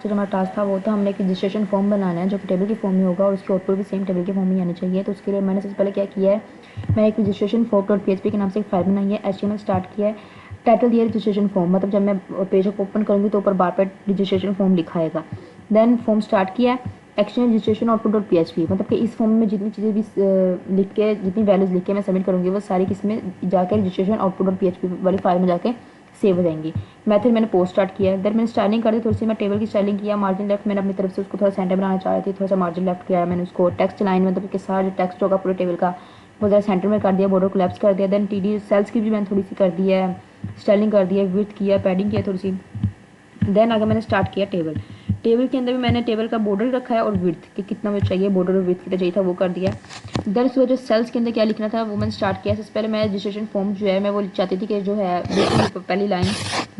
से जो हमारा टास्क था वो था हमने एक रजिस्ट्रेशन फॉर्म बनाना है जो कि टेबल के फॉर्म में होगा और उसकी आउटपुट भी सेम टेबल के फॉर्म में आनी चाहिए। तो उसके लिए मैंने सबसे पहले क्या किया है, मैंने एक रजिस्ट्रेशन फॉर्म डॉट PHP के नाम से एक फाइल बनाई है, HTML स्टार्ट किया है, टाइटल दिया रजिस्ट्रेशन फॉर्म, मतलब जब मैं पेज ओपन करूँगी तो ऊपर बार पर रजिस्ट्रेशन फॉर्म लिखा आएगा। देन फॉर्म स्टार्ट किया है, exchange registration output dot PHP, मतलब कि इस फॉर्म में जितनी चीज़ें भी लिख के जितनी वैल्यूज़ लिख के मैं सबमिट करूँगी वो सारी किसमें जाकर रजिस्ट्रेशन आउटपुट डॉट PHP वाली फाइल में जाके सेव हो जाएंगी। मेथड मैंने पोस्ट स्टार्ट किया, देन मैंने स्टाइलिंग कर दी, थोड़ी सी मैं टेबल की स्टाइलिंग किया, मार्जिन लेफ्ट मैंने अपनी तरफ से उसको थोड़ा सेंटर बनाना चाह रही थी, थोड़ा सा मार्जिन लेफ्ट किया मैंने उसको, टेक्स्ट लाइन मतलब कि सारा जो टेक्स्ट होगा पूरे टेबल का वो ज़रा सेंटर में कर दिया, बॉर्डर कोलैप्स कर दिया, देन TD सेल्स की भी मैंने थोड़ी सी कर दी है, स्टाइलिंग कर दिया, विड्थ किया, पैडिंग किया थोड़ी सी। देन आगे मैंने स्टार्ट किया टेबल के अंदर भी मैंने टेबल का बॉर्डर रखा है और विड्थ कि कितना मुझे चाहिए, बॉर्डर और विड्थ कितना चाहिए था वो कर दिया। देन उसके बाद जो सेल्स के अंदर क्या लिखना था वो मैंने स्टार्ट किया। सबसे पहले मैं रजिस्ट्रेशन फॉर्म जो है मैं वो चाहती थी कि जो है बिल्कुल पहली लाइन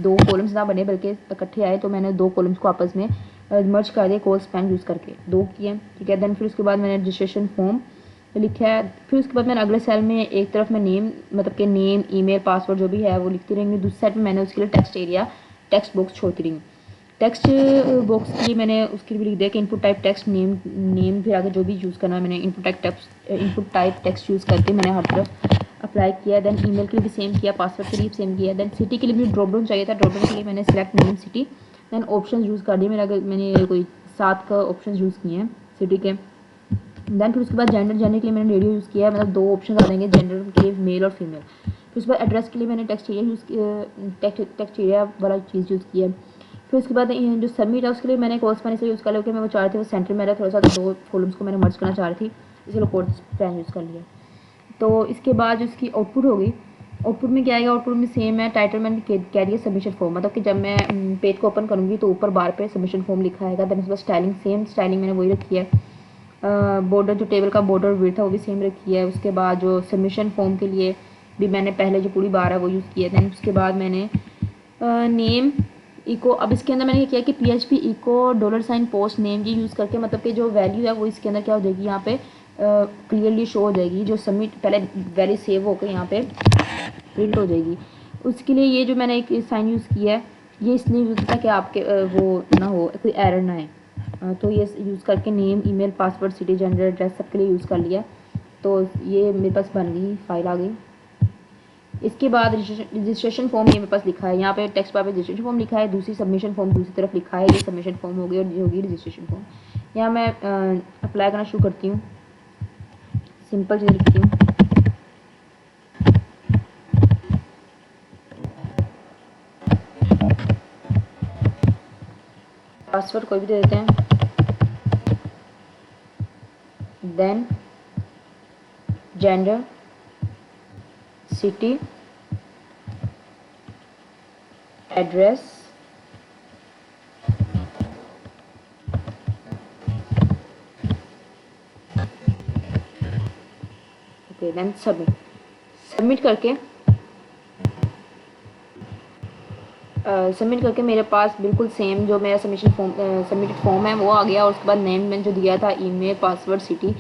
2 कॉलम्स ना बने बल्कि इकट्ठे आए, तो मैंने 2 कॉलम्स को आपस में मर्ज कर दिया कोल स्पैन यूज़ करके, 2 किए, ठीक है। देन फिर उसके बाद मैंने रजिस्ट्रेशन फॉर्म लिखा है, फिर उसके बाद मैंने अगले सेल में एक तरफ में नेम मतलब कि नेम, ईमेल, पासवर्ड जो भी है वो लिखती रहेंगी, दूसरी साइड में मैंने उसके लिए टेक्स्ट एरिया, टेक्स्ट बॉक्स छोड़ती रही। टेक्स्ट बॉक्स के लिए मैंने उसके लिए लिख दिया कि इनपुट टाइप टेक्स्ट नेम फिर आगे जो भी यूज़ करना है मैंने इनपुट टाइप टेक्स्ट यूज़ करके मैंने हर तरफ अप्लाई किया। देन ईमेल के लिए भी सेम किया, पासवर्ड के लिए भी सेम किया। देन सिटी के लिए भी ड्रॉप डाउन चाहिए था, ड्रॉप डाउन के लिए मैंने select name city, then option use कर दिए मैंने कोई 7 का ऑप्शन यूज़ किए हैं सिटी के। देन फिर उसके बाद जेंडर के लिए मैंने रेडियो यूज़ किया है, मतलब 2 ऑप्शन आ जाएंगे जेंडर के लिए, मेल और फीमेल। फिर उसके बाद एड्रेस के लिए मैंने टेक्स्ट एरिया वाला चीज़ यूज़ किया है। फिर उसके बाद जो सबमिट है उसके लिए मैंने कोर्स पैन से यूज़ कर लिया, क्योंकि मैं वो चाह रही थी वो सेंटर में रहा, थोड़ा सा 2 कॉलम्स को मैंने मर्ज करना चाह रही थी, इसलिए कोर्स पैन यूज़ कर लिया। तो इसके बाद जो इसकी आउटपुट होगी, आउटपुट में क्या आएगा, आउटपुट में सेम है, टाइटल मैंने कह दिया सबमिशन फॉर्म, मतलब कि जब मैं पेज को ओपन करूँगी तो ऊपर बार पे सबमिशन फॉर्म लिखा आएगा। देन उसके बाद स्टाइलिंग सेम स्टाइलिंग मैंने वही रखी है, बॉर्डर जो टेबल का बॉर्डर विड्थ था वो भी सेम रखी है। उसके बाद जो सबमिशन फॉर्म के लिए भी मैंने पहले जो पूरी बार है वो यूज़ किया। दैन उसके बाद मैंने नेम इको, अब इसके अंदर मैंने क्या किया कि PHP इको $ पोस्ट नेम ये यूज़ करके, मतलब कि जो वैल्यू है वो इसके अंदर क्या हो जाएगी, यहाँ पे क्लियरली शो हो जाएगी, जो सबमिट पहले वैल्यू सेव होकर यहाँ पे प्रिंट हो जाएगी। उसके लिए ये जो मैंने एक साइन यूज़ किया है ये इसलिए यूज़ किया कि आपके वो ना हो, कोई एरर ना है, तो ये यूज़ करके name, email, password, city, gender, address सबके लिए यूज़ कर लिया। तो ये मेरे पास बन गई, फाइल आ गई। इसके बाद रजिस्ट्रेशन फॉर्म ये मेरे पास लिखा है, यहाँ पे टेक्स्ट बार पे रजिस्ट्रेशन फॉर्म लिखा है, दूसरी सबमिशन फॉर्म दूसरी तरफ लिखा है, ये सबमिशन फॉर्म होगी और ये होगी रजिस्ट्रेशन फॉर्म। यहाँ मैं अप्लाई करना शुरू करती हूँ, सिंपल चीज़ लिखती हूँ, पासवर्ड कोई भी दे देते हैं, then gender, city, address, okay, then submit करके मेरे पास बिल्कुल सेम जो मेरा सबमिटेड फॉर्म है वो आ गया। और उसके बाद नेम मैंने जो दिया था, email, password, city,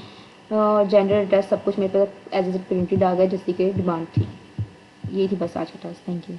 gender, address सब कुछ मेरे पास एज प्रिंटेड आ गया जैसी कि डिमांड थी। ये थी बस आज का टास्क। Thank you.